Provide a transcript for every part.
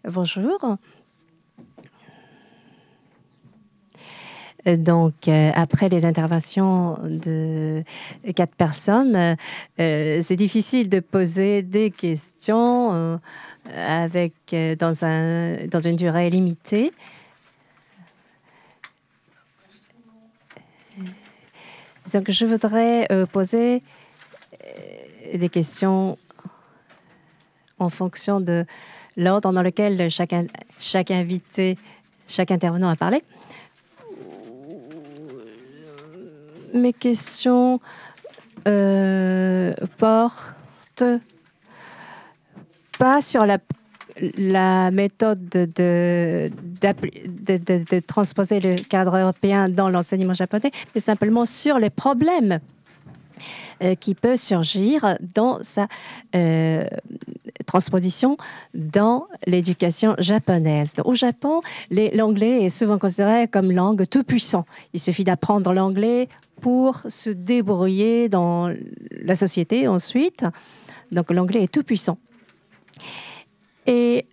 Bonjour. Donc, après les interventions de 4 personnes, c'est difficile de poser des questions dans une durée limitée. Donc, je voudrais poser des questions en fonction de l'ordre dans lequel chaque invité, chaque intervenant a parlé. Mes questions portent pas sur la méthode de transposer le cadre européen dans l'enseignement japonais, mais simplement sur les problèmes qui peuvent surgir dans sa transposition dans l'éducation japonaise. Au Japon, l'anglais est souvent considéré comme langue tout puissant. Il suffit d'apprendre l'anglais pour se débrouiller dans la société ensuite. Donc l'anglais est tout puissant. Mais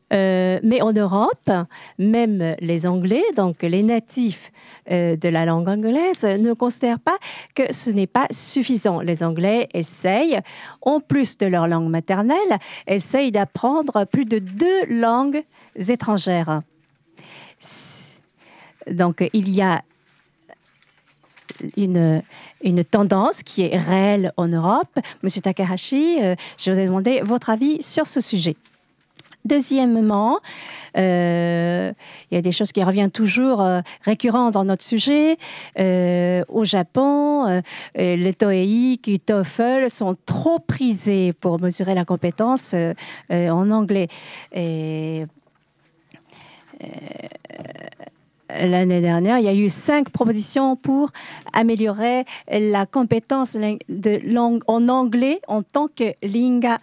en Europe, même les Anglais, donc les natifs de la langue anglaise, ne considèrent pas que ce n'est pas suffisant. Les Anglais essayent, en plus de leur langue maternelle, essayent d'apprendre plus de 2 langues étrangères. Donc il y a une tendance qui est réelle en Europe. Monsieur Takahashi, je vous ai demandé votre avis sur ce sujet. Deuxièmement, il y a des choses qui reviennent toujours récurrentes dans notre sujet. Au Japon, les TOEIC et TOEFL sont trop prisés pour mesurer la compétence en anglais. L'année dernière, il y a eu 5 propositions pour améliorer la compétence de langue en anglais en tant que lingua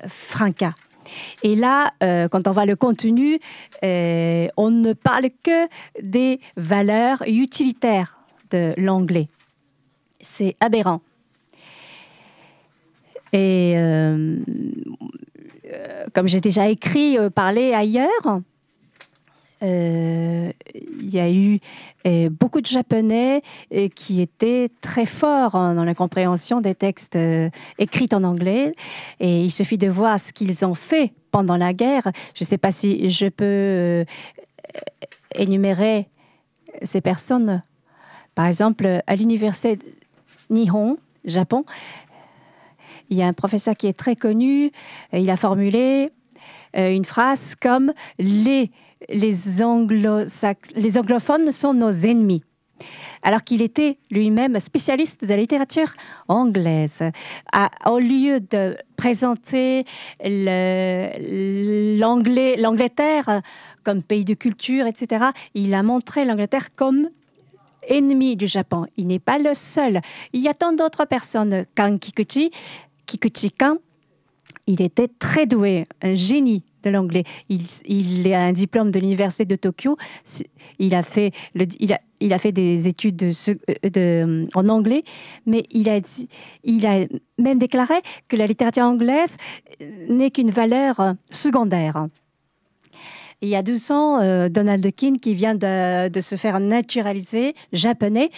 franca. Et là, quand on voit le contenu, on ne parle que des valeurs utilitaires de l'anglais. C'est aberrant. Et comme j'ai déjà écrit, parlé ailleurs, il y a eu beaucoup de Japonais qui étaient très forts dans la compréhension des textes écrits en anglais. Et il suffit de voir ce qu'ils ont fait pendant la guerre. Je ne sais pas si je peux énumérer ces personnes. Par exemple, à l'université de Nihon, Japon, il y a un professeur qui est très connu. Il a formulé une phrase comme « les anglophones sont nos ennemis », alors qu'il était lui-même spécialiste de la littérature anglaise. Au lieu de présenter l'Angleterre comme pays de culture, etc., il a montré l'Angleterre comme ennemi du Japon. Il n'est pas le seul. Il y a tant d'autres personnes. Kan Kikuchi Kan, il était très doué, un génie de l'anglais. Il a un diplôme de l'université de Tokyo. Il a fait des études en anglais, mais il a même déclaré que la littérature anglaise n'est qu'une valeur secondaire. Il y a 12 ans, Donald Keane, qui vient de se faire naturaliser japonais,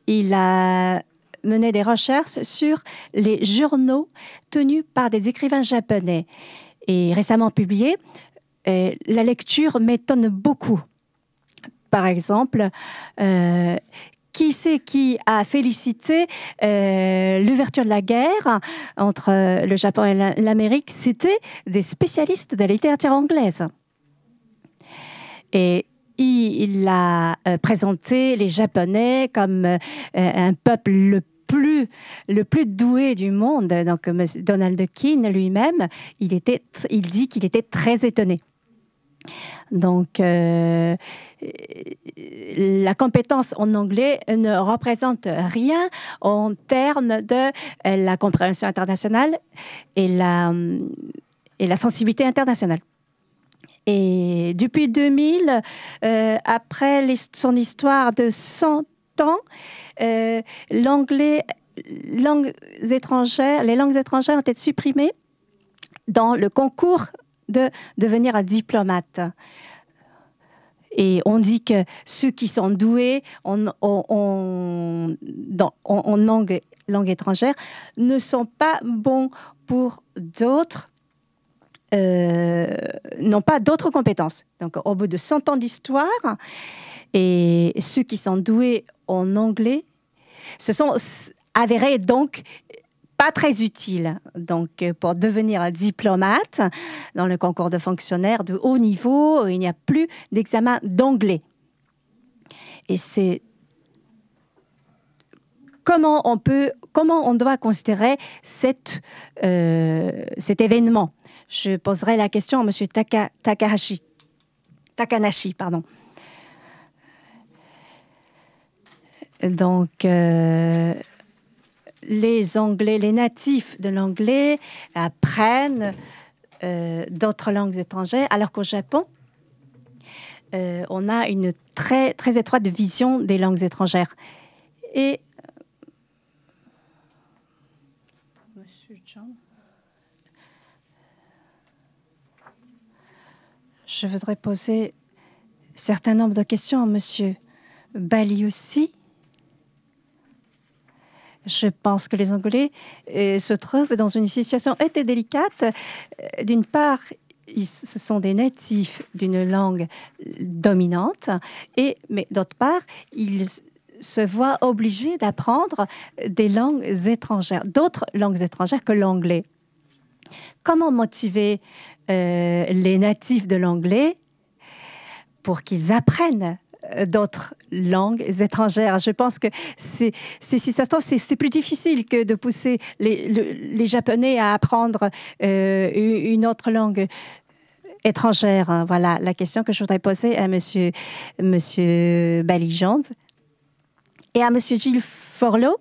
il a mené des recherches sur les journaux tenus par des écrivains japonais. Et récemment publié, la lecture m'étonne beaucoup. Par exemple, qui c'est qui a félicité l'ouverture de la guerre entre le Japon et l'Amérique? C'était des spécialistes de la littérature anglaise. Et il a présenté les Japonais comme un peuple le plus doué du monde. Donc, Donald Keane lui-même, il dit qu'il était très étonné. Donc, la compétence en anglais ne représente rien en termes de la compréhension internationale et la sensibilité internationale. Et depuis 2000, après son histoire de 100 ans, les langues étrangères ont été supprimées dans le concours de devenir un diplomate. Et on dit que ceux qui sont doués en langue étrangère ne sont pas bons pour d'autres, n'ont pas d'autres compétences. Donc, au bout de 100 ans d'histoire, et ceux qui sont doués en anglais se sont avérés donc pas très utiles. Donc, pour devenir un diplomate dans le concours de fonctionnaires de haut niveau, il n'y a plus d'examen d'anglais. Et c'est comment on doit considérer cet événement. Je poserai la question à M. Takanashi, pardon. Donc, les Anglais, les natifs de l'anglais apprennent d'autres langues étrangères, alors qu'au Japon, on a une très, très étroite vision des langues étrangères. Et Monsieur John, je voudrais poser un certain nombre de questions à Monsieur Bali aussi. Je pense que les Anglais se trouvent dans une situation assez délicate. D'une part, ce sont des natifs d'une langue dominante, mais d'autre part, ils se voient obligés d'apprendre des langues étrangères, d'autres langues étrangères que l'anglais. Comment motiver les natifs de l'anglais pour qu'ils apprennent d'autres langues étrangères? Je pense que si ça se trouve, c'est plus difficile que de pousser les Japonais à apprendre une autre langue étrangère. Voilà la question que je voudrais poser à Monsieur Bali-Jones et à Monsieur Gilles Forlot.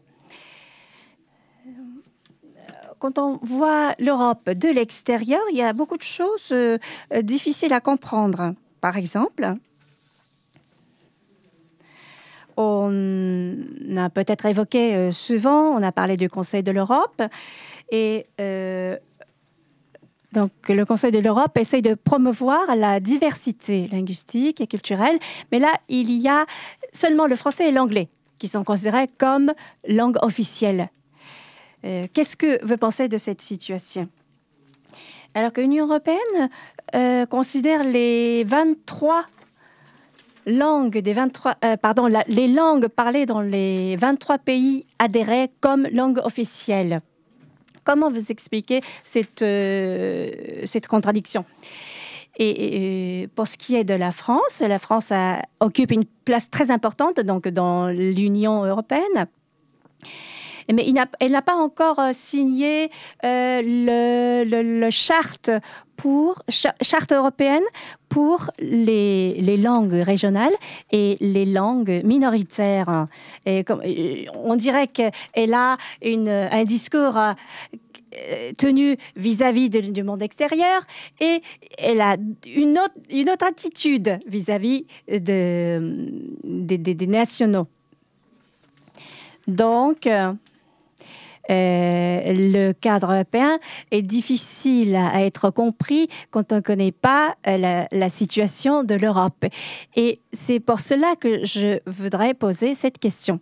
Quand on voit l'Europe de l'extérieur, il y a beaucoup de choses difficiles à comprendre. Par exemple, on a peut-être évoqué souvent, on a parlé du Conseil de l'Europe et donc le Conseil de l'Europe essaye de promouvoir la diversité linguistique et culturelle, mais là, il y a seulement le français et l'anglais qui sont considérés comme langue officielle. Qu'est-ce que vous pensez de cette situation? Alors que l'Union européenne considère les 23 langues les langues parlées dans les 23 pays adhérés comme langue officielle. Comment vous expliquez cette contradiction? Et pour ce qui est de la France occupe une place très importante donc, dans l'Union européenne. Mais elle n'a pas encore signé le charte européenne pour les langues régionales et les langues minoritaires. Et on dirait qu'elle a un discours tenu vis-à-vis du monde extérieur et elle a une autre attitude vis-à-vis des nationaux. Donc, le cadre européen est difficile à être compris quand on ne connaît pas la situation de l'Europe. Et c'est pour cela que je voudrais poser cette question.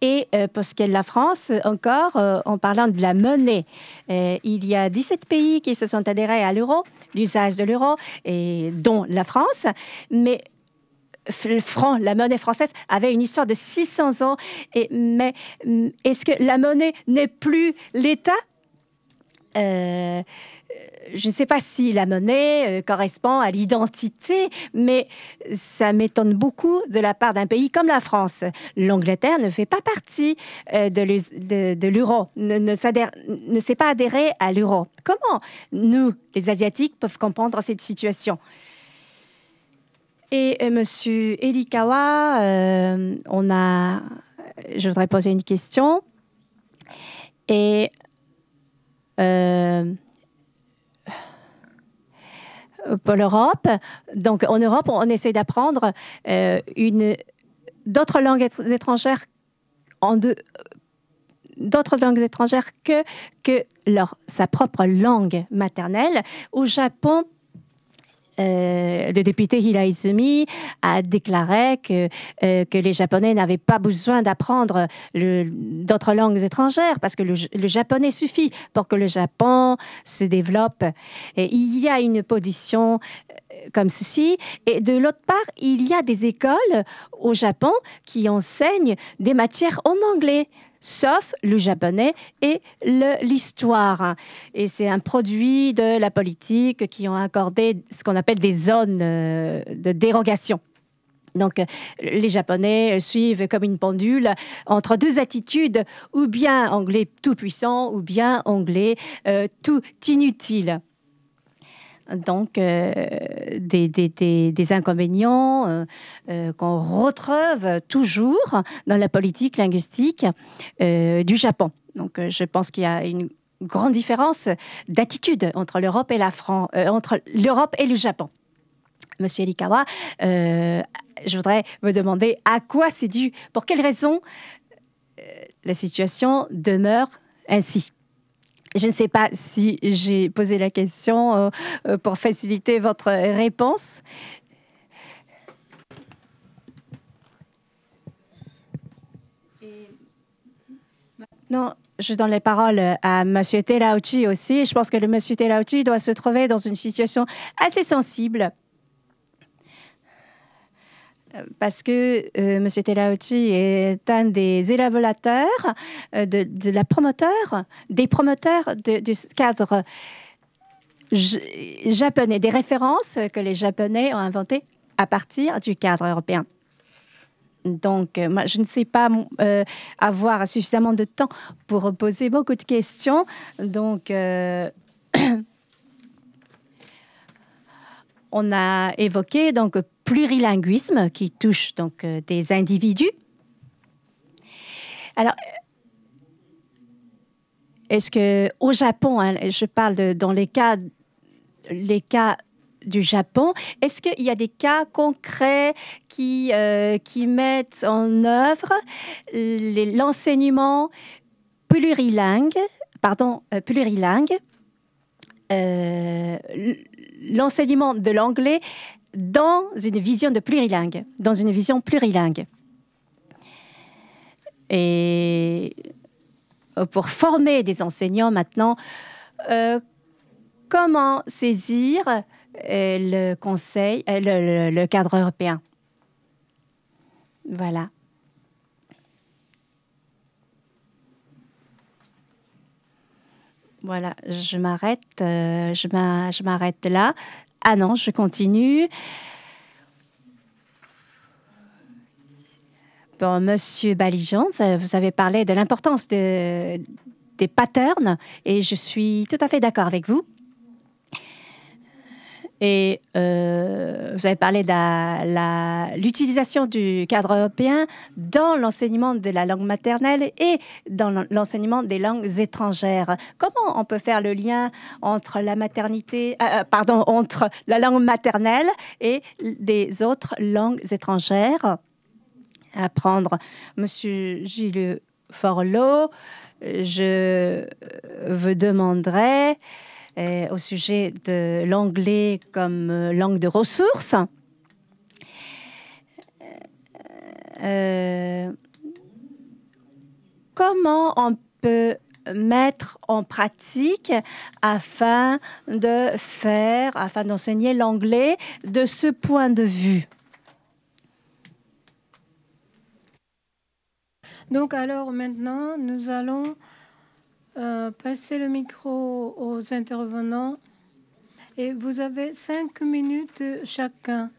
Et pour ce qui est de la France, encore, en parlant de la monnaie, il y a 17 pays qui se sont adhérés à l'euro, l'usage de l'euro, dont la France, mais le franc, la monnaie française, avait une histoire de 600 ans. Mais est-ce que la monnaie n'est plus l'État? Je ne sais pas si la monnaie correspond à l'identité, mais ça m'étonne beaucoup de la part d'un pays comme la France. L'Angleterre ne fait pas partie de l'euro, ne s'est pas adhérée à l'euro. Comment nous, les Asiatiques, peuvent comprendre cette situation? Et Monsieur Elikawa, je voudrais poser une question. Et pour l'Europe, donc en Europe, on essaie d'apprendre d'autres langues étrangères d'autres langues étrangères que sa propre langue maternelle. Au Japon, le député Hira Izumi a déclaré que les Japonais n'avaient pas besoin d'apprendre d'autres langues étrangères parce que le japonais suffit pour que le Japon se développe. Et il y a une position comme ceci. Et de l'autre part, il y a des écoles au Japon qui enseignent des matières en anglais, sauf le japonais et l'histoire. Et c'est un produit de la politique qui ont accordé ce qu'on appelle des zones de dérogation. Donc, les Japonais suivent comme une pendule entre deux attitudes, ou bien anglais tout puissant, ou bien anglais tout inutile. Donc, des inconvénients qu'on retrouve toujours dans la politique linguistique du Japon. Donc, je pense qu'il y a une grande différence d'attitude entre l'Europe et entre l'Europe et le Japon. Monsieur Elikawa, je voudrais vous demander à quoi c'est dû, pour quelles raisons la situation demeure ainsi. Je ne sais pas si j'ai posé la question pour faciliter votre réponse. Et maintenant, je donne les paroles à M. Terauchi aussi. Je pense que le M. Terauchi doit se trouver dans une situation assez sensible. Parce que M. Terauchi est un des élaborateurs, des promoteurs du cadre japonais, des références que les Japonais ont inventées à partir du cadre européen. Donc, moi, je ne sais pas avoir suffisamment de temps pour poser beaucoup de questions. Donc, on a évoqué donc plurilinguisme qui touche donc des individus. Alors, est-ce que au Japon, hein, je parle dans les cas du Japon, est-ce qu'il y a des cas concrets qui mettent en œuvre l'enseignement plurilingue, l'enseignement de l'anglais dans une vision plurilingue. Et pour former des enseignants maintenant, comment saisir le cadre européen? Voilà. Voilà, je m'arrête là. Ah non, je continue. Bon, Monsieur Balijan, vous avez parlé de l'importance des patterns et je suis tout à fait d'accord avec vous. Et vous avez parlé de l'utilisation du cadre européen dans l'enseignement de la langue maternelle et dans l'enseignement des langues étrangères. Comment on peut faire le lien entre entre la langue maternelle et des autres langues étrangères? Apprendre. Monsieur Gilles Forlot, je vous demanderai au sujet de l'anglais comme langue de ressources. Comment on peut mettre en pratique afin d'enseigner l'anglais de ce point de vue? Donc alors maintenant, nous allons passer le micro aux intervenants. Et vous avez 5 minutes chacun.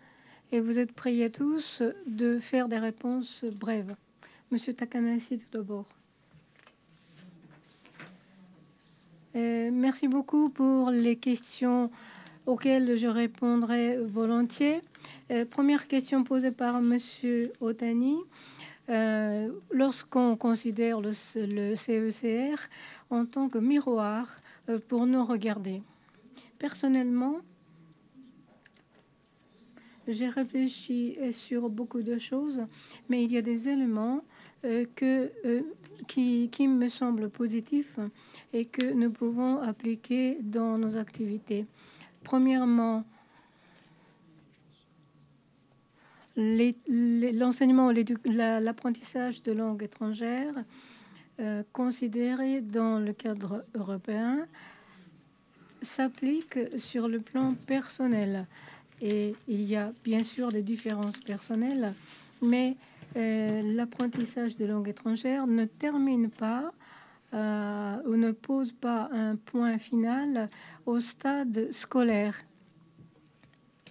Et vous êtes priés tous de faire des réponses brèves. Monsieur Takanashi, tout d'abord. Merci beaucoup pour les questions auxquelles je répondrai volontiers. Première question posée par Monsieur Otani. Lorsqu'on considère le CECR en tant que miroir pour nous regarder. Personnellement, J'ai réfléchi sur beaucoup de choses, mais il y a des éléments qui me semblent positifs et que nous pouvons appliquer dans nos activités. Premièrement, l'enseignement, l'apprentissage de langues étrangères considéré dans le cadre européen s'applique sur le plan personnel. Et il y a bien sûr des différences personnelles, mais l'apprentissage de langues étrangères ne termine pas ou ne pose pas un point final au stade scolaire.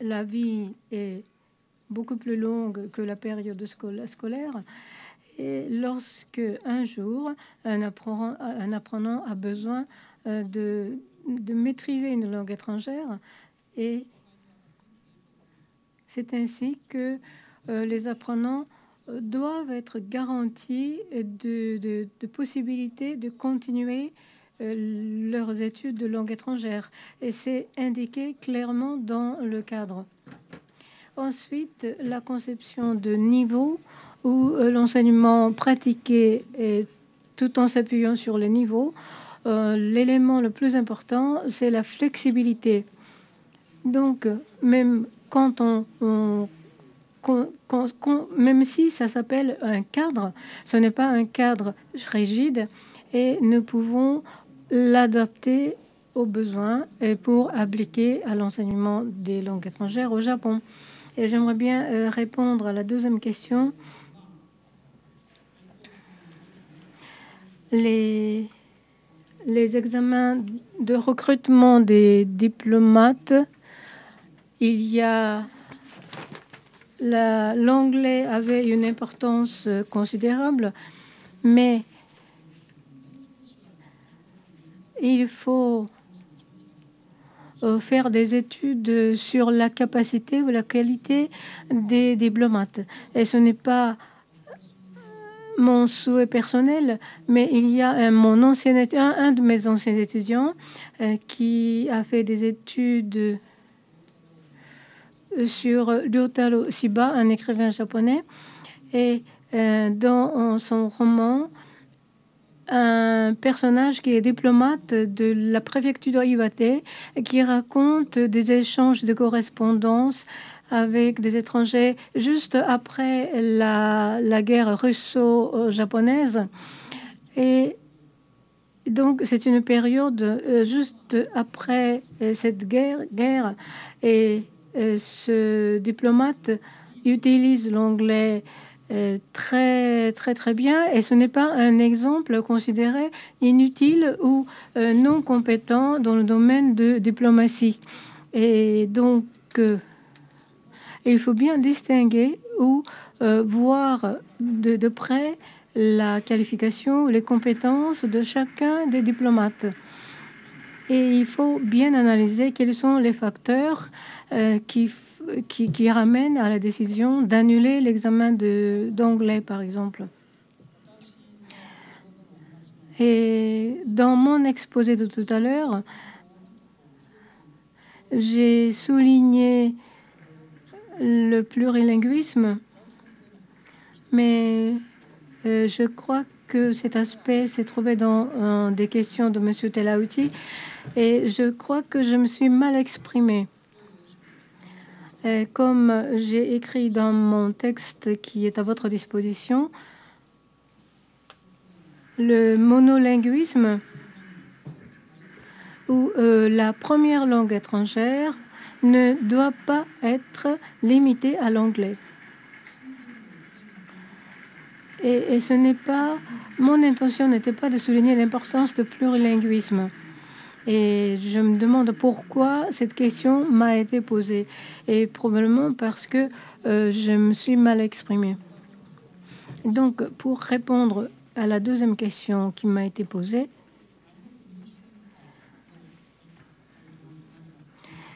La vie est beaucoup plus longue que la période scolaire. Et lorsque un jour, un apprenant a besoin de maîtriser une langue étrangère, et c'est ainsi que les apprenants doivent être garantis de possibilités de continuer leurs études de langue étrangère. Et c'est indiqué clairement dans le cadre. Ensuite, la conception de niveau où l'enseignement pratiqué est tout en s'appuyant sur les niveaux. L'élément le plus important, c'est la flexibilité. Donc, même quand même si ça s'appelle un cadre, ce n'est pas un cadre rigide et nous pouvons l'adapter aux besoins et pour appliquer à l'enseignement des langues étrangères au Japon. Et j'aimerais bien répondre à la deuxième question. Les examens de recrutement des diplomates, il y a l'anglais avait une importance considérable, mais il faut faire des études sur la capacité ou la qualité des diplomates. Et ce n'est pas mon souhait personnel, mais il y a un de mes anciens étudiants qui a fait des études sur Ryotaro Shiba, un écrivain japonais, et dans son roman, un personnage qui est diplomate de la préfecture d'Iwate qui raconte des échanges de correspondance avec des étrangers juste après la guerre russo-japonaise. Et donc, c'est une période juste après cette guerre et ce diplomate utilise l'anglais très bien, et ce n'est pas un exemple considéré inutile ou non compétent dans le domaine de diplomatie. Et donc, il faut bien distinguer ou voir de près la qualification, les compétences de chacun des diplomates. Et il faut bien analyser quels sont les facteurs qui ramènent à la décision d'annuler l'examen d'anglais, par exemple. Et dans mon exposé de tout à l'heure, j'ai souligné le plurilinguisme, mais je crois que cet aspect s'est trouvé dans des questions de M. Telaouti, et je crois que je me suis mal exprimée. Comme j'ai écrit dans mon texte qui est à votre disposition, le monolinguisme ou la première langue étrangère ne doit pas être limité à l'anglais. Et ce n'est pas... Mon intention n'était pas de souligner l'importance du plurilinguisme. Et je me demande pourquoi cette question m'a été posée. Et probablement parce que je me suis mal exprimée. Donc, pour répondre à la deuxième question qui m'a été posée,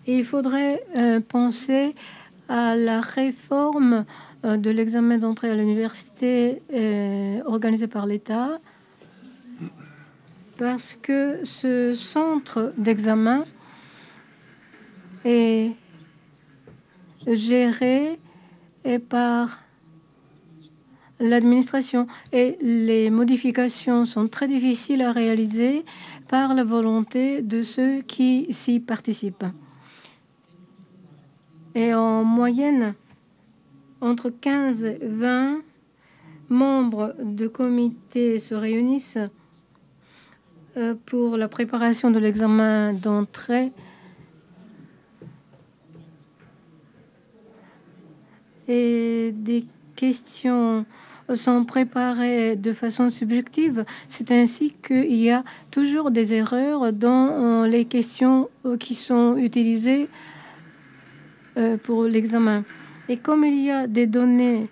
il faudrait penser à la réforme de l'examen d'entrée à l'université organisé par l'État, parce que ce centre d'examen est gérés par l'administration et les modifications sont très difficiles à réaliser par la volonté de ceux qui s'y participent. Et en moyenne, entre 15 et 20 membres de comité se réunissent pour la préparation de l'examen d'entrée et des questions sont préparées de façon subjective. C'est ainsi qu'il y a toujours des erreurs dans les questions qui sont utilisées pour l'examen. Et comme il y a des données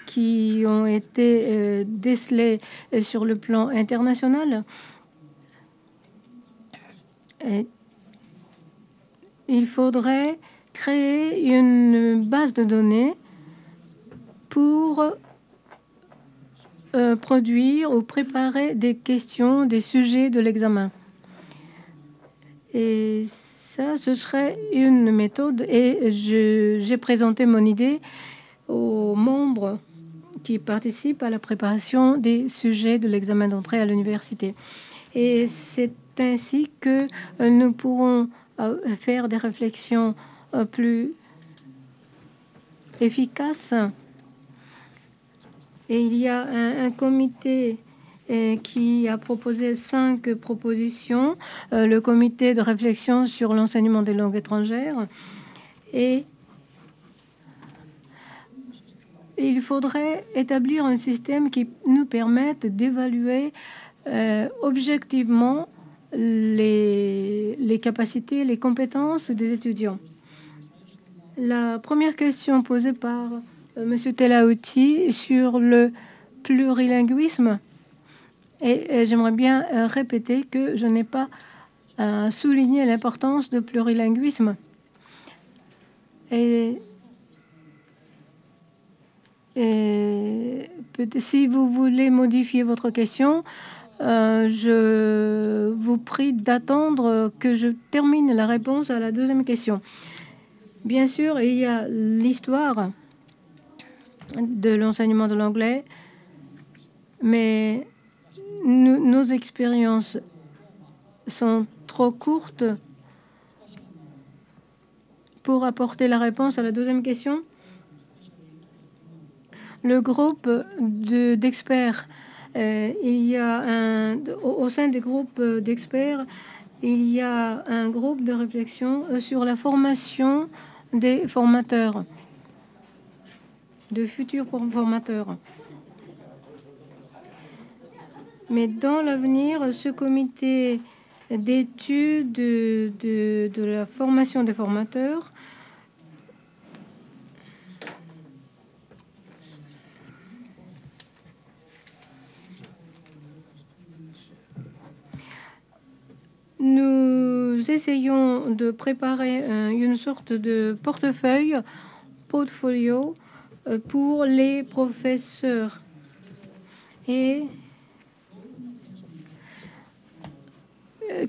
qui ont été décelées sur le plan international, il faudrait créer une base de données pour produire ou préparer des questions, des sujets de l'examen. Et ça, ce serait une méthode. Et j'ai présenté mon idée aux membres qui participent à la préparation des sujets de l'examen d'entrée à l'université. Et c'est ainsi que nous pourrons faire des réflexions plus efficaces. Et il y a un comité qui a proposé 5 propositions, le comité de réflexion sur l'enseignement des langues étrangères. Et il faudrait établir un système qui nous permette d'évaluer objectivement les capacités, les compétences des étudiants. La première question posée par M. Telaouti sur le plurilinguisme, et j'aimerais bien répéter que je n'ai pas souligné l'importance du plurilinguisme. Et si vous voulez modifier votre question, je vous prie d'attendre que je termine la réponse à la deuxième question. Bien sûr, il y a l'histoire de l'enseignement de l'anglais, mais nos expériences sont trop courtes pour apporter la réponse à la deuxième question. Le groupe d'experts, il y a au sein des groupes d'experts, il y a un groupe de réflexion sur la formation des formateurs, de futurs formateurs. Mais dans l'avenir, ce comité d'études de la formation des formateurs nous essayons de préparer une sorte de portefeuille, portfolio, pour les professeurs. Et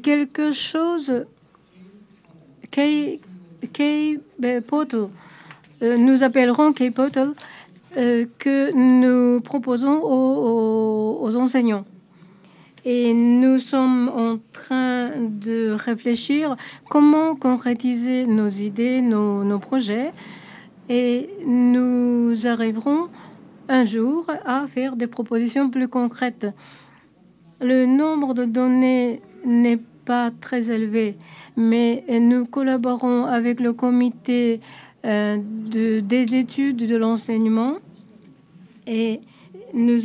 quelque chose, K-Portal, nous appellerons K-Portal, que nous proposons aux enseignants. Et nous sommes en train de réfléchir comment concrétiser nos idées, nos projets, et nous arriverons un jour à faire des propositions plus concrètes. Le nombre de données n'est pas très élevé, mais nous collaborons avec le comité des études de l'enseignement et nous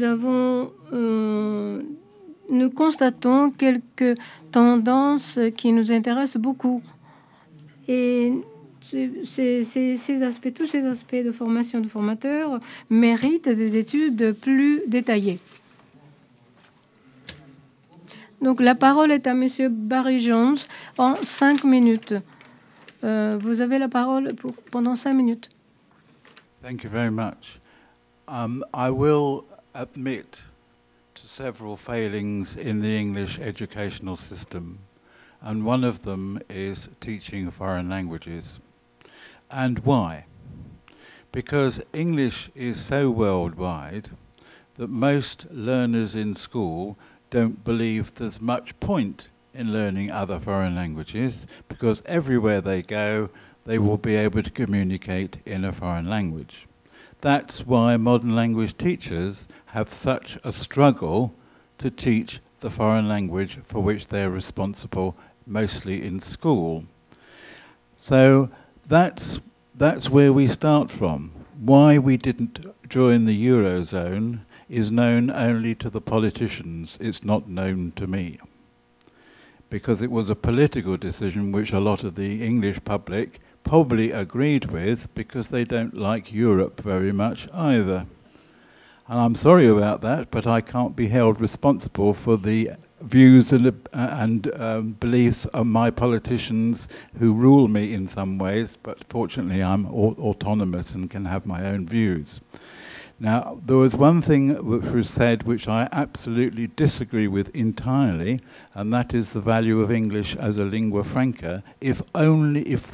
constatons quelques tendances qui nous intéressent beaucoup. Et tous ces aspects de formation de formateurs méritent des études plus détaillées. Donc la parole est à Monsieur Barry Jones en 5 minutes. Vous avez la parole pendant 5 minutes. Thank you very much. I will admit to several failings in the English educational system, and one of them is teaching foreign languages. And why? because English is so worldwide that most learners in school don't believe there's much point in learning other foreign languages, because everywhere they go, they will be able to communicate in a foreign language. That's why modern language teachers have such a struggle to teach the foreign language for which they're responsible, mostly in school. So that's where we start from. Why we didn't join the Eurozone is known only to the politicians. It's not known to me. Because it was a political decision which a lot of the English public probably agreed with, because they don't like Europe very much either. And I'm sorry about that, but I can't be held responsible for the views and beliefs of my politicians who rule me in some ways, but fortunately I'm autonomous and can have my own views. Now, there was one thing which was said which I absolutely disagree with entirely, and that is the value of English as a lingua franca, if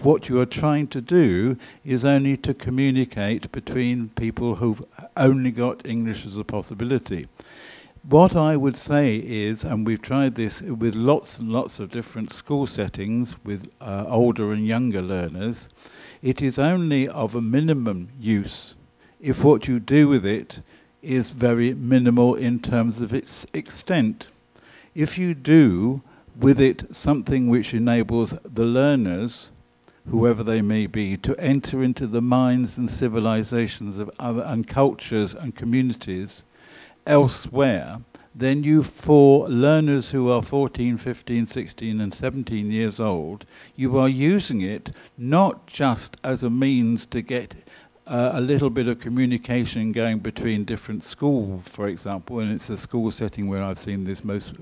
what you are trying to do is only to communicate between people who've only got English as a possibility. What I would say is, and we've tried this with lots and lots of different school settings with older and younger learners, it is only of a minimum use if what you do with it is very minimal in terms of its extent. If you do with it something which enables the learners, whoever they may be, to enter into the minds and civilizations of other and cultures and communities elsewhere, then you, for learners who are 14, 15, 16 and 17 years old, you are using it not just as a means to get a little bit of communication going between different schools, for example, and it's a school setting where I've seen this most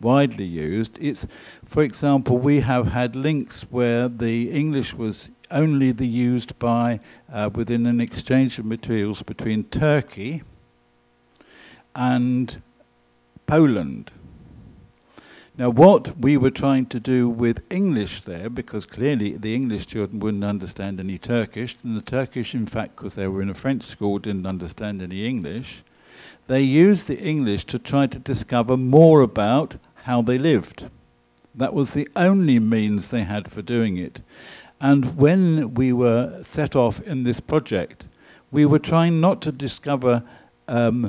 widely used. It's, for example, we have had links where the English was only used by within an exchange of materials between Turkey and Poland. Now, what we were trying to do with English there, because clearly the English children wouldn't understand any Turkish, and the Turkish, in fact, because they were in a French school, didn't understand any English, they used the English to try to discover more about how they lived. That was the only means they had for doing it. And when we were set off in this project, we were trying not to discover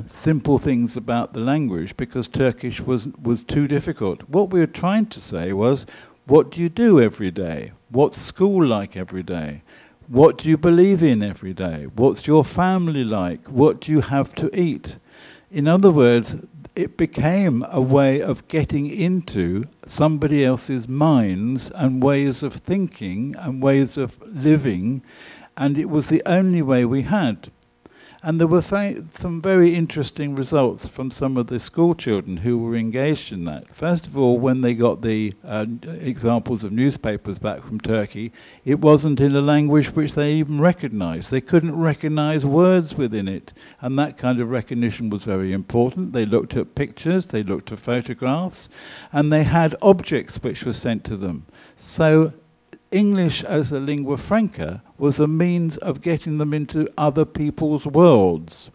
simple things about the language, because Turkish was too difficult. What we were trying to say was, what do you do every day? What's school like every day? What do you believe in every day? What's your family like? What do you have to eat? In other words, it became a way of getting into somebody else's minds and ways of thinking and ways of living, and it was the only way we had. And there were some very interesting results from some of the school children who were engaged in that. First of all, when they got the examples of newspapers back from Turkey, it wasn't in a language which they even recognized. They couldn't recognize words within it. And that kind of recognition was very important. They looked at pictures, they looked at photographs, and they had objects which were sent to them. So English as a lingua franca was a means of getting them into other people's worlds.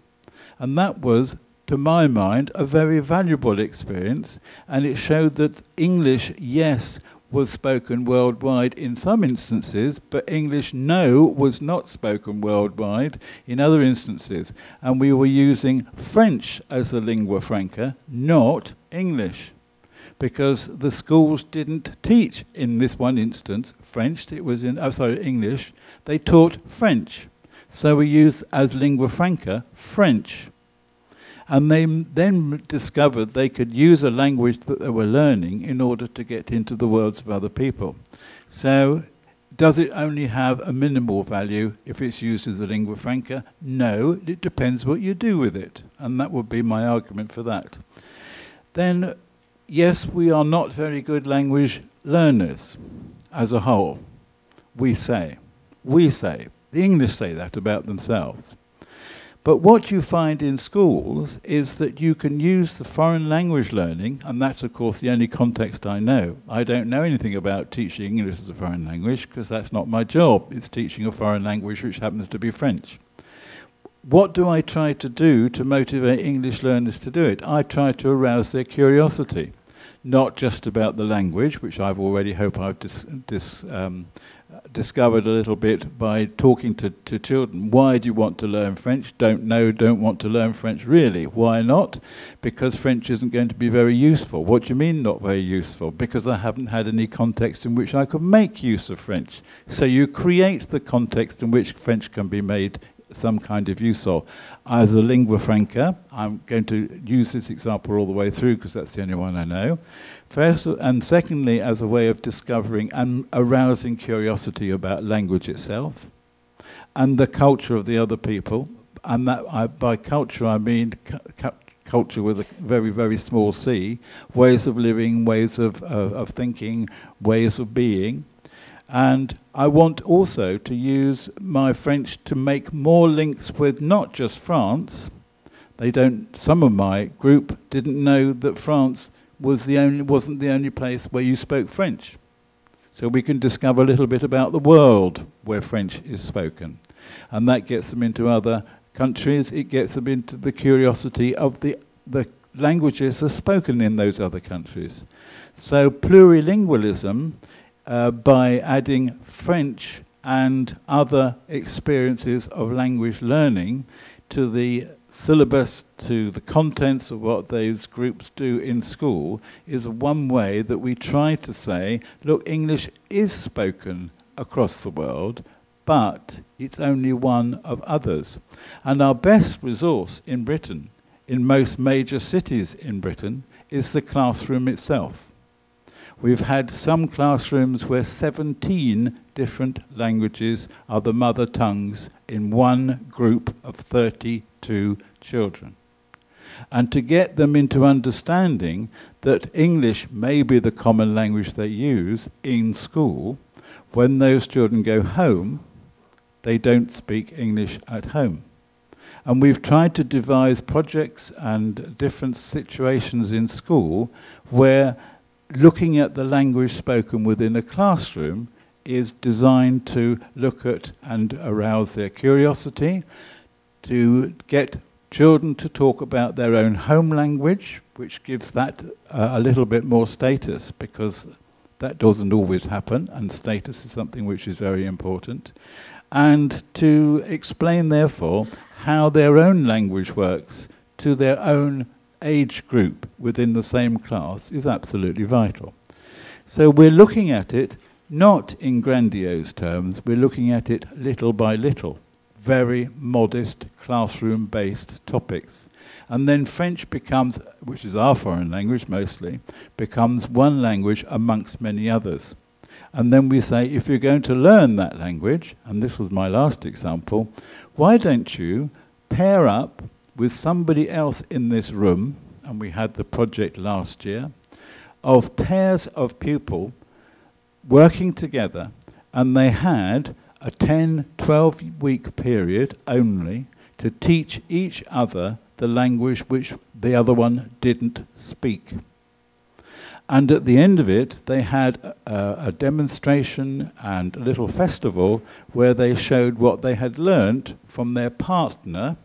And that was, to my mind, a very valuable experience, and it showed that English, yes, was spoken worldwide in some instances, but English, no, was not spoken worldwide in other instances. And we were using French as the lingua franca, not English, because the schools didn't teach, in this one instance, French. It was in, English. They taught French. So we used as lingua franca French. And they then discovered they could use a language that they were learning in order to get into the worlds of other people. So does it only have a minimal value if it's used as a lingua franca? No, it depends what you do with it. And that would be my argument for that. Then, yes, we are not very good language learners as a whole. We say. The English say that about themselves. But what you find in schools is that you can use the foreign language learning, and that's of course the only context I know. I don't know anything about teaching English as a foreign language because that's not my job. It's teaching a foreign language which happens to be French. What do I try to do to motivate English learners to do it? I try to arouse their curiosity, not just about the language, which I've already discovered a little bit by talking to children. Why do you want to learn French? Don't know, don't want to learn French. Really? Why not? Because French isn't going to be very useful. What do you mean not very useful? Because I haven't had any context in which I could make use of French. So you create the context in which French can be made some kind of use of. As a lingua franca, I'm going to use this example all the way through because that's the only one I know. First, and secondly, as a way of discovering and arousing curiosity about language itself and the culture of the other people. And that by culture, I mean culture with a very, very small c, ways of living, ways of thinking, ways of being. And I want also to use my French to make more links with not just France. Some of my group didn't know that France wasn't the only place where you spoke French. So we can discover a little bit about the world where French is spoken. And that gets them into other countries. It gets them into the curiosity of the languages that are spoken in those other countries. So plurilingualism, by adding French and other experiences of language learning to the syllabus, to the contents of what those groups do in school, is one way that we try to say, look, English is spoken across the world, but it's only one of others. And our best resource in Britain, in most major cities in Britain, is the classroom itself. We've had some classrooms where 17 different languages are the mother tongues in one group of 32 children. And to get them into understanding that English may be the common language they use in school, when those children go home, they don't speak English at home. And we've tried to devise projects and different situations in school where looking at the language spoken within a classroom is designed to look at and arouse their curiosity, to get children to talk about their own home language, which gives that a little bit more status, because that doesn't always happen, and status is something which is very important, and to explain, therefore, how their own language works to their own age group within the same class is absolutely vital. So we're looking at it not in grandiose terms, we're looking at it little by little, very modest classroom-based topics. And then French becomes, which is our foreign language mostly, becomes one language amongst many others. And then we say, if you're going to learn that language, and this was my last example, why don't you pair up with somebody else in this room, and we had the project last year, of pairs of people working together, and they had a 10, 12-week period only to teach each other the language which the other one didn't speak. And at the end of it, they had a demonstration and a little festival where they showed what they had learnt from their partner,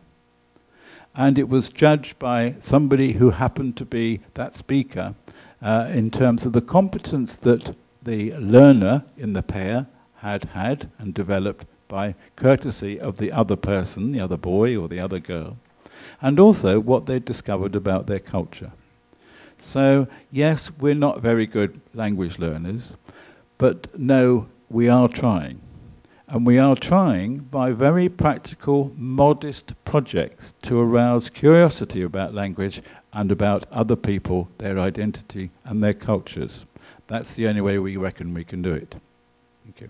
and it was judged by somebody who happened to be that speaker in terms of the competence that the learner in the pair had and developed by courtesy of the other person, the other boy or the other girl, and also what they discovered about their culture. So, yes, we're not very good language learners, but no, we are trying. And we are trying by very practical, modest projects to arouse curiosity about language and about other people, their identity and their cultures. That's the only way we reckon we can do it. Thank you.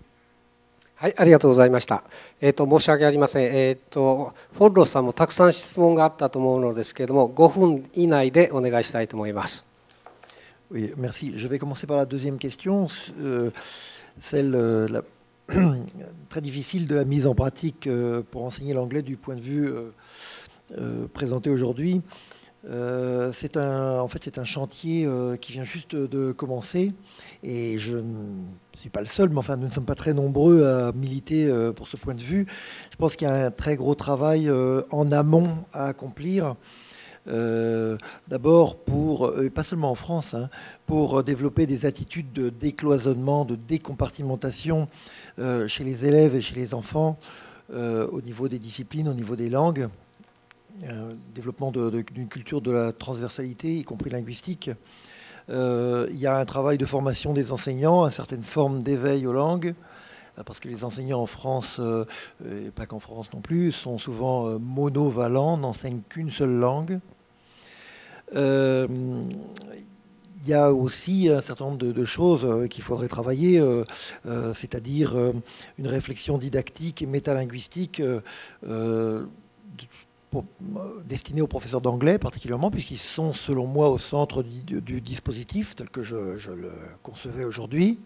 はい、ありがとうございました。申し訳ありません。フォッロさんもたくさん質問があったと思うのですけれども、5分以内でお願いしたいと思います。Oui, merci. Je vais commencer par la deuxième question, celle très difficile de la mise en pratique pour enseigner l'anglais du point de vue présenté aujourd'hui. C'est un chantier qui vient juste de commencer et je ne suis pas le seul, mais enfin nous ne sommes pas très nombreux à militer pour ce point de vue. Je pense qu'il y a un très gros travail en amont à accomplir. D'abord pas seulement en France, hein, pour développer des attitudes de décloisonnement, de décompartimentation chez les élèves et chez les enfants au niveau des disciplines, au niveau des langues. Développement d'une culture de la transversalité, y compris linguistique. Il y a un travail de formation des enseignants, une certaine forme d'éveil aux langues, parce que les enseignants en France, et pas qu'en France non plus, sont souvent monovalents, n'enseignent qu'une seule langue. Il y a aussi un certain nombre de choses qu'il faudrait travailler, c'est-à-dire une réflexion didactique et métalinguistique destinés aux professeurs d'anglais particulièrement, puisqu'ils sont, selon moi, au centre du dispositif tel que je le concevais aujourd'hui.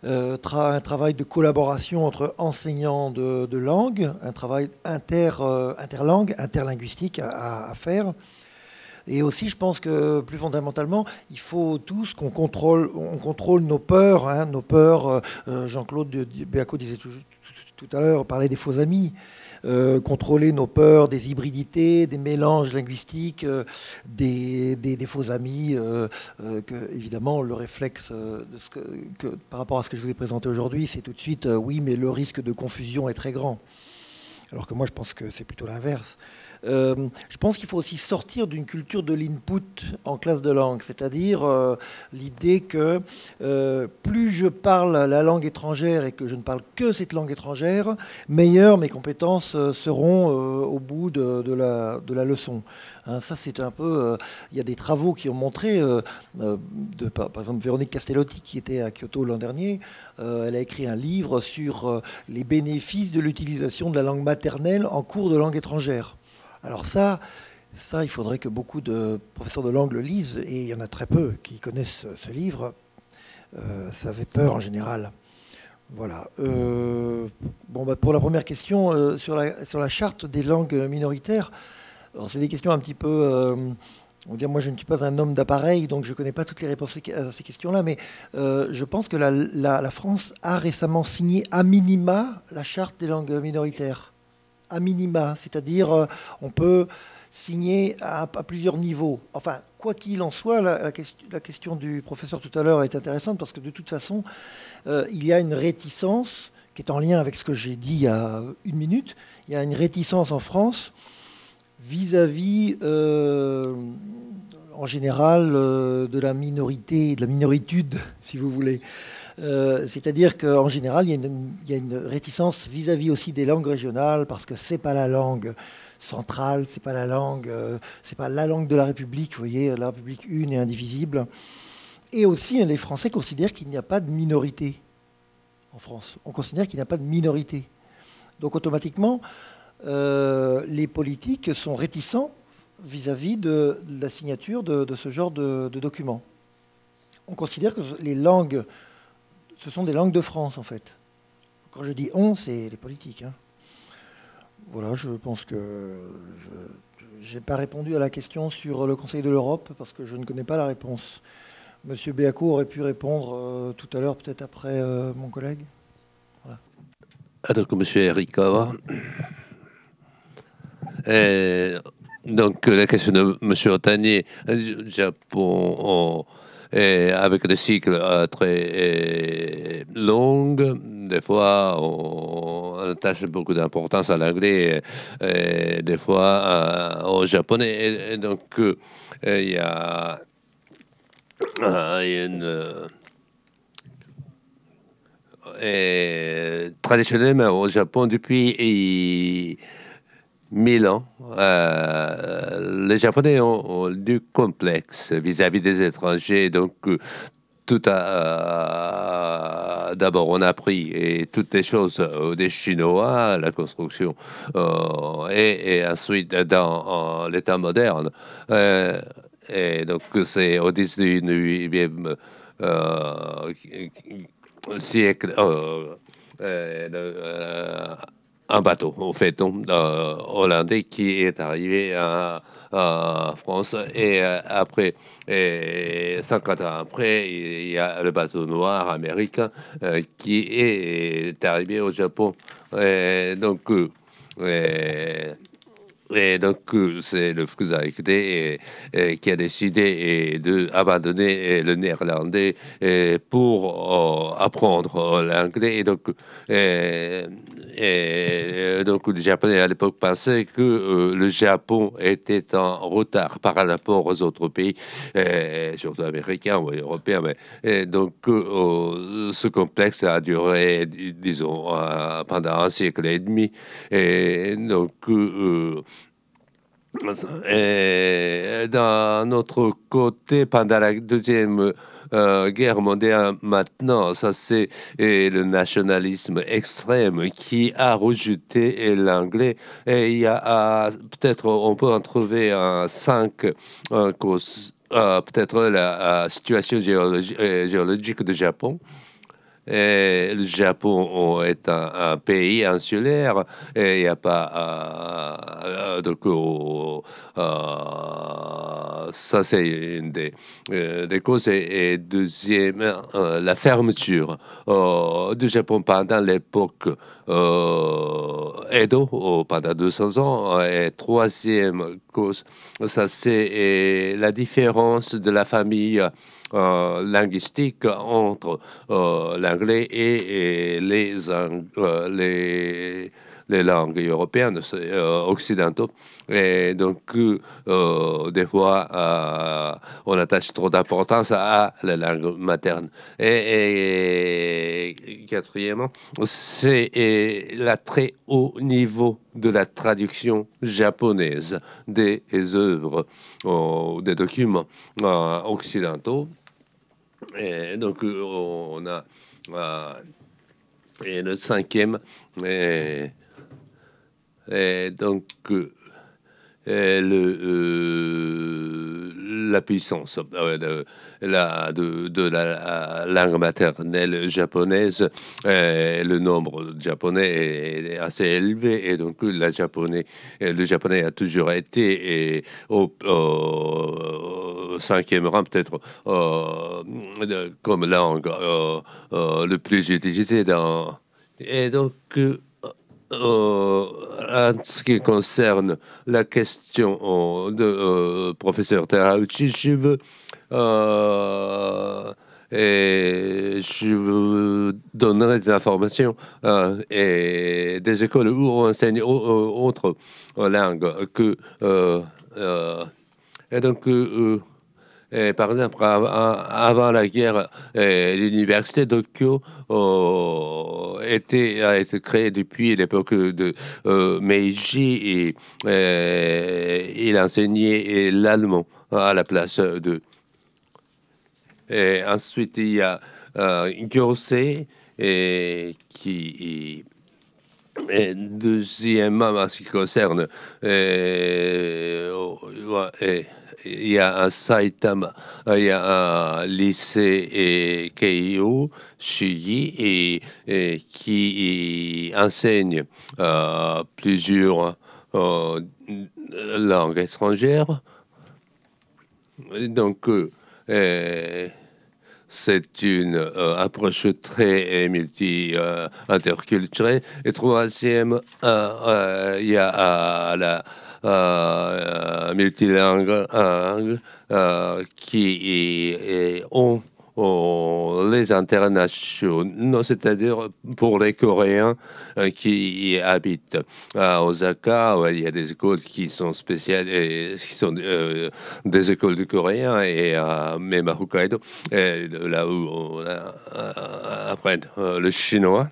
Un travail de collaboration entre enseignants de langue, un travail interlangue, interlinguistique à faire. Et aussi, je pense que plus fondamentalement, il faut tous qu'on contrôle nos peurs. Hein, nos peurs, Jean-Claude Béaco disait tout à l'heure, parlait des faux amis. Contrôler nos peurs, des hybridités, des mélanges linguistiques, des faux amis, que évidemment le réflexe par rapport à ce que je vous ai présenté aujourd'hui, c'est tout de suite oui, mais le risque de confusion est très grand. Alors que moi je pense que c'est plutôt l'inverse. Je pense qu'il faut aussi sortir d'une culture de l'input en classe de langue, c'est-à-dire l'idée que plus je parle la langue étrangère et que je ne parle que cette langue étrangère, meilleures mes compétences seront au bout de la leçon. Hein, ça, c'est un peu... il y a des travaux qui ont montré, par exemple Véronique Castellotti, qui était à Kyoto l'an dernier, elle a écrit un livre sur les bénéfices de l'utilisation de la langue maternelle en cours de langue étrangère. Alors ça, il faudrait que beaucoup de professeurs de langue le lisent, et il y en a très peu qui connaissent ce livre. Ça fait peur en général. Voilà. Pour la première question, sur la charte des langues minoritaires, c'est des questions un petit peu... on va dire, moi, je ne suis pas un homme d'appareil, donc je ne connais pas toutes les réponses à ces questions-là, mais je pense que la France a récemment signé à minima la charte des langues minoritaires. À minima, c'est-à-dire on peut signer à plusieurs niveaux. Enfin, quoi qu'il en soit, la question du professeur tout à l'heure est intéressante parce que de toute façon, il y a une réticence qui est en lien avec ce que j'ai dit il y a une minute. Il y a une réticence en France vis-à-vis, en général, de la minorité, de la minoritude, si vous voulez. C'est-à-dire qu'en général, il y a une réticence vis-à-vis aussi des langues régionales, parce que c'est pas la langue centrale, c'est pas la langue de la République, vous voyez, la République une et indivisible. Et aussi, les Français considèrent qu'il n'y a pas de minorité en France. On considère qu'il n'y a pas de minorité. Donc automatiquement, les politiques sont réticents vis-à-vis de la signature de ce genre de documents. On considère que les langues... Ce sont des langues de France, en fait. Quand je dis « on », c'est les politiques. Hein. Voilà, je pense que je n'ai pas répondu à la question sur le Conseil de l'Europe, parce que je ne connais pas la réponse. Monsieur Béaco aurait pu répondre tout à l'heure, peut-être après mon collègue. Voilà. Donc, Monsieur Erikawa. Donc, la question de Monsieur Otanier, Japon... Et avec des cycles très longs, des fois on attache beaucoup d'importance à l'anglais, et des fois au japonais. Et donc il y a traditionnellement au Japon depuis 1000 ans, les Japonais ont du complexe vis-à-vis des étrangers. Donc, d'abord, on a appris et toutes les choses des Chinois, la construction, et ensuite dans l'état moderne. Et donc, c'est au 19e siècle. un bateau, au fait, hollandais qui est arrivé en France. Et après, 50 ans après, il y a le bateau noir américain qui est arrivé au Japon. Et donc, c'est le Fukuzawa qui a décidé d'abandonner le néerlandais pour apprendre l'anglais. Et donc, les Japonais à l'époque pensaient que le Japon était en retard par rapport aux autres pays, surtout américains ou européens. Et donc, ce complexe a duré, disons, pendant un siècle et demi. Et donc, d'un autre côté, pendant la deuxième guerre mondiale, maintenant, ça c'est le nationalisme extrême qui a rejeté l'anglais. Et il y a peut-être, on peut en trouver 5 causes. Peut-être la situation géologique du Japon. Et le Japon est un pays insulaire et il n'y a pas ça c'est une des causes. Et deuxième, la fermeture du Japon pendant l'époque Edo, pendant 200 ans. Et troisième cause, ça c'est la différence de la famille linguistique entre l'anglais et les langues européennes occidentaux. Et donc, des fois, on attache trop d'importance à la langue materne. Et quatrièmement, c'est le très haut niveau de la traduction japonaise des œuvres, des documents occidentaux. Et donc, on a et le cinquième, et donc la puissance de la langue maternelle japonaise. Le nombre de japonais est assez élevé et donc le japonais a toujours été au 5e rang peut-être comme langue le plus utilisée et donc en ce qui concerne la question de professeur Terauchi, je vous donnerai des informations et des écoles où on enseigne autres langues que et donc et par exemple, avant la guerre, l'université de Tokyo a été créée depuis l'époque de Meiji et il enseignait l'allemand à la place de. Et ensuite, il y a Gyosei qui. Et deuxièmement, en ce qui concerne il y a un Saitama, il y a un lycée Keio Shugi et qui enseigne plusieurs langues étrangères. Donc, c'est une approche très interculturelle. Et troisième, il y a la multilingue qui ont les internationaux, c'est-à-dire pour les Coréens qui habitent à Osaka, il y a des écoles qui sont spéciales, qui sont des écoles de Coréens, et même à Hokkaido, là où on apprend le chinois.